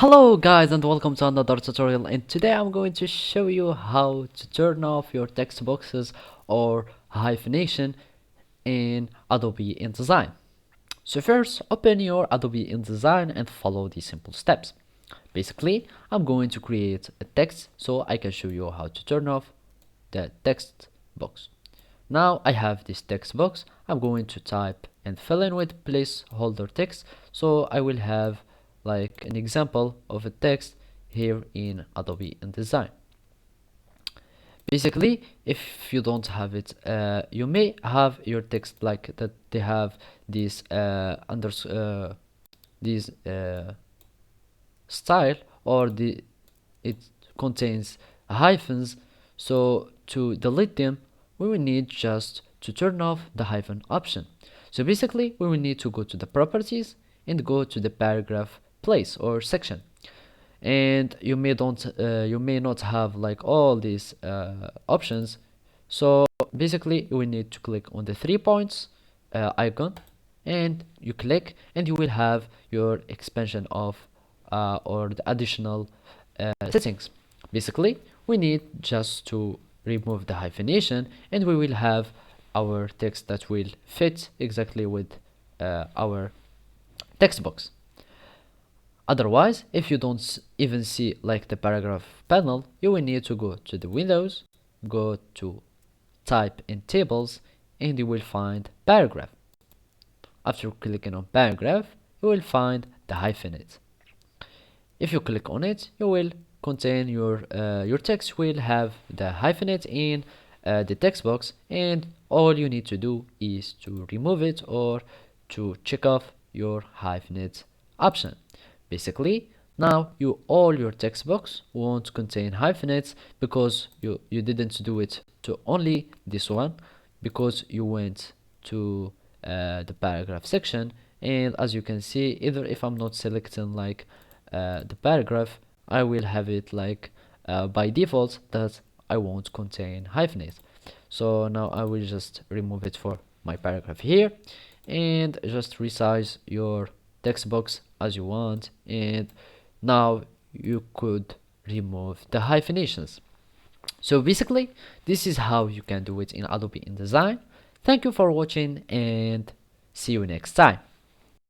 Hello guys and welcome to another tutorial, and today I'm going to show you how to turn off your text boxes or hyphenation in Adobe InDesign. So first, open your Adobe InDesign and follow these simple steps. Basically, I'm going to create a text so I can show you how to turn off the text box. Now I have this text box. I'm going to type and fill in with placeholder text, so I will have like an example of a text here in Adobe InDesign. Basically, if you don't have it, you may have your text like that. They have these style, or it contains hyphens. So to delete them, we will need just to turn off the hyphen option. So basically, we will need to go to the properties and go to the paragraph place or section. And you may not have like all these options. So basically, you will need to click on the 3 points icon, and you click, and you will have your expansion of or the additional settings. Basically, we need just to remove the hyphenation, and we will have our text that will fit exactly with our text box. Otherwise, if you don't even see like the paragraph panel, you will need to go to the Windows, go to type in tables, and you will find paragraph. After clicking on paragraph, you will find the hyphenate. If you click on it, you will contain your text will have the hyphenate in the text box, and all you need to do is to remove it or to check off your hyphenate option. Basically, now all your text box won't contain hyphenates because you didn't do it to only this one, because you went to the paragraph section, and as you can see, either if I'm not selecting like the paragraph, I will have it like by default that I won't contain hyphenate. So now I will just remove it for my paragraph here, and just resize your text box as you want, and now you could remove the hyphenations. So basically, this is how you can do it in Adobe InDesign. Thank you for watching, and see you next time.